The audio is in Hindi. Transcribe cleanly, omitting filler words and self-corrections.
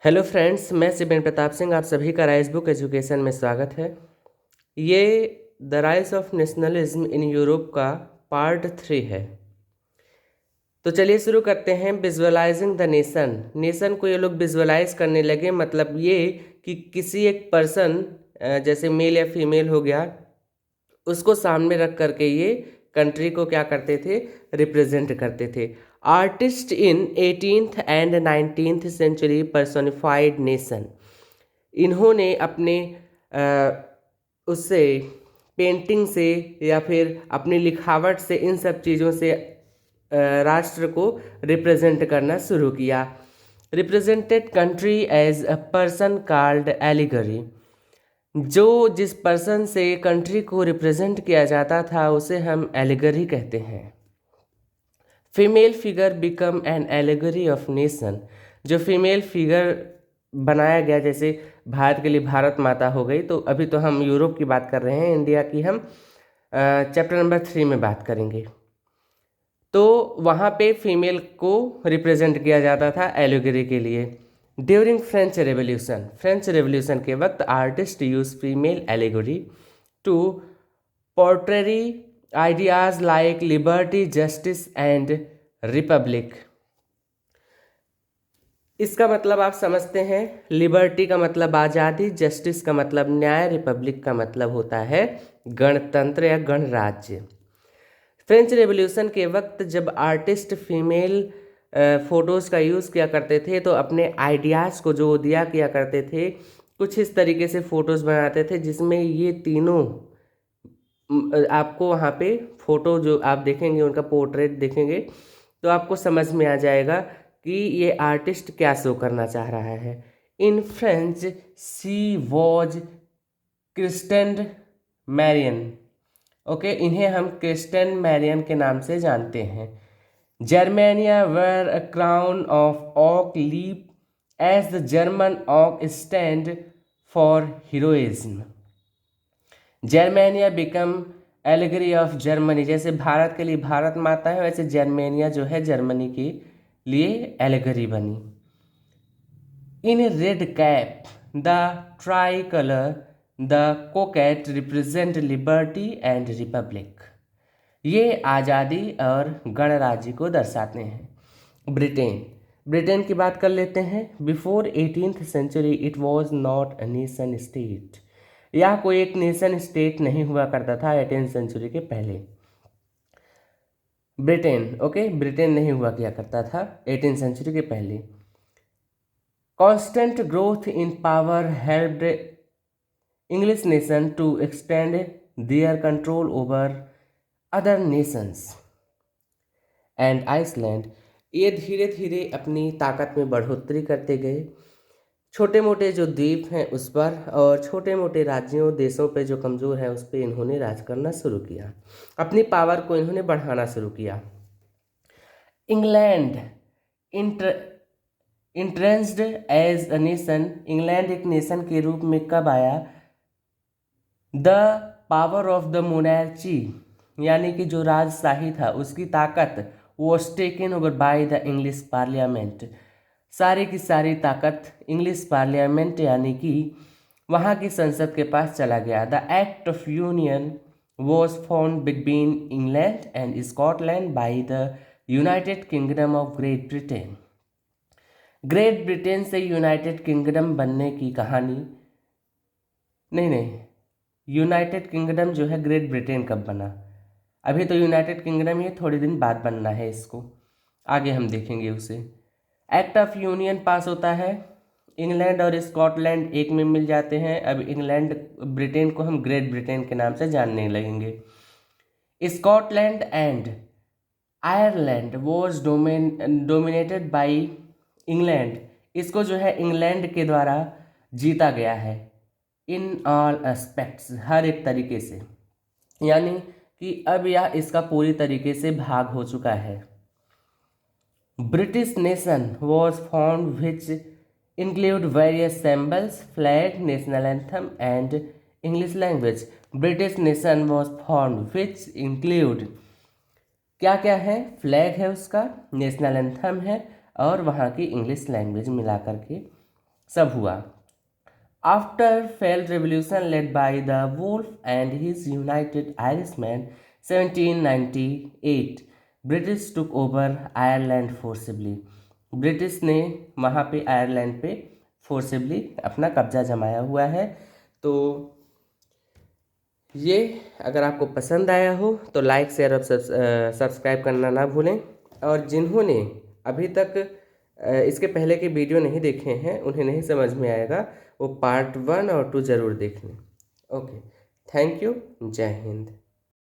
हेलो फ्रेंड्स, मैं शिवेंद्र प्रताप सिंह। आप सभी का राइस बुक एजुकेशन में स्वागत है। ये the rise of nationalism in Europe का पार्ट 3 है। तो चलिए शुरू करते हैं। Visualising the nation. नेशन को ये लोग विजुअलाइज करने लगे, मतलब ये कि किसी एक पर्सन जैसे मेल या फीमेल हो गया, उसको सामने रख करके ये कंट्री को क्या करते थे, रिप्रेजेंट करते थे। Artist in 18th and 19th century personified nation. इन्होंने अपने उससे पेंटिंग से या फिर अपनी लिखावट से, इन सब चीज़ों से राष्ट्र को रिप्रेजेंट करना शुरू किया। Represented country as a person called allegory. जो जिस पर्सन से कंट्री को रिप्रेजेंट किया जाता था उसे हम एलिगरी कहते हैं। Female figure become an allegory of nation. जो फीमेल फिगर बनाया गया, जैसे भारत के लिए भारत माता हो गई, तो अभी तो हम यूरोप की बात कर रहे हैं, इंडिया की हम चैप्टर नंबर 3 में बात करेंगे। तो वहाँ पे फीमेल को रिप्रेजेंट किया जाता था एलिगरी के लिए। ड्यूरिंग फ्रेंच रेवोल्यूशन के वक्त artist use female allegory to portray ideas like liberty, justice and republic. इसका मतलब आप समझते हैं, लिबर्टी का मतलब आज़ादी, जस्टिस का मतलब न्याय, रिपब्लिक का मतलब होता है गणतंत्र या गणराज्य। फ्रेंच रेवोल्यूशन के वक्त जब आर्टिस्ट फीमेल फोटोज़ का यूज़ किया करते थे, तो अपने आइडियाज़ को जो दिया किया करते थे, कुछ इस तरीके से फ़ोटोज़ बनाते थे जिसमें ये तीनों आपको वहाँ पे फ़ोटो जो आप देखेंगे, उनका पोर्ट्रेट देखेंगे तो आपको समझ में आ जाएगा कि ये आर्टिस्ट क्या शो करना चाह रहा है। In French she was christen Marianne. Okay, इन्हें हम क्रिस्टेन मैरियन के नाम से जानते हैं। Germania wear a crown of oak leaf as the German oak stand for heroism. Germania become allegory of Germany. जैसे भारत के लिए भारत माता है, वैसे जर्मेनिया जो है जर्मनी के लिए एलिगरी बनी। In red cap the tricolour the cockade represent liberty and republic. ये आज़ादी और गणराज्य को दर्शाते हैं। ब्रिटेन की बात कर लेते हैं। Before 18th century it was not a nation state. यह कोई एक नेशन स्टेट नहीं हुआ करता था 18th सेंचुरी के पहले। ब्रिटेन नहीं हुआ किया करता था 18th सेंचुरी के पहले। Constant growth in power helped English nation to extend their control over other nations and Iceland. ये धीरे धीरे अपनी ताकत में बढ़ोतरी करते गए। छोटे मोटे जो द्वीप हैं उस पर और छोटे मोटे राज्यों देशों पे जो कमज़ोर है उस पर इन्होंने राज करना शुरू किया। अपनी पावर को इन्होंने बढ़ाना शुरू किया। England entrenched as a nation. England एक नेशन के रूप में कब आया? The power of the monarchy, यानी कि जो राजशाही था उसकी ताकत was taken over by the English parliament. सारी की सारी ताकत इंग्लिश पार्लियामेंट यानी कि वहाँ की संसद के पास चला गया। The act of union was found between England and Scotland by the United kingdom of great Britain. Great Britain से यूनाइटेड किंगडम बनने की कहानी नहीं, यूनाइटेड किंगडम जो है ग्रेट ब्रिटेन कब बना? अभी तो यूनाइटेड किंगडम ये थोड़े दिन बाद बनना है, इसको आगे हम देखेंगे उसे। एक्ट ऑफ यूनियन पास होता है, इंग्लैंड और स्कॉटलैंड एक में मिल जाते हैं। अब इंग्लैंड ब्रिटेन को हम ग्रेट ब्रिटेन के नाम से जानने लगेंगे। Scotland and Ireland was dominated by England. इसको जो है इंग्लैंड के द्वारा जीता गया है इन ऑल एस्पेक्ट्स, हर एक तरीके से, यानी कि अब यह इसका पूरी तरीके से भाग हो चुका है। British nation was found which include various symbols, flag, national anthem and English language. British nation was found which include क्या क्या है? फ्लैग है उसका, नेशनल एंथम है और वहाँ की इंग्लिश लैंग्वेज मिला करके सब हुआ। After failed revolution led by the Wolfe and his United Irishman 1798 British took over Ireland forcibly. British ने वहाँ पे आयरलैंड पे फोर्सिबली अपना कब्जा जमाया हुआ है। तो ये अगर आपको पसंद आया हो तो लाइक शेयर और सब्सक्राइब करना ना भूलें। और जिन्होंने अभी तक इसके पहले के वीडियो नहीं देखे हैं, उन्हें नहीं समझ में आएगा, वो पार्ट 1 और 2 ज़रूर देख लें। ओके, थैंक यू, जय हिंद।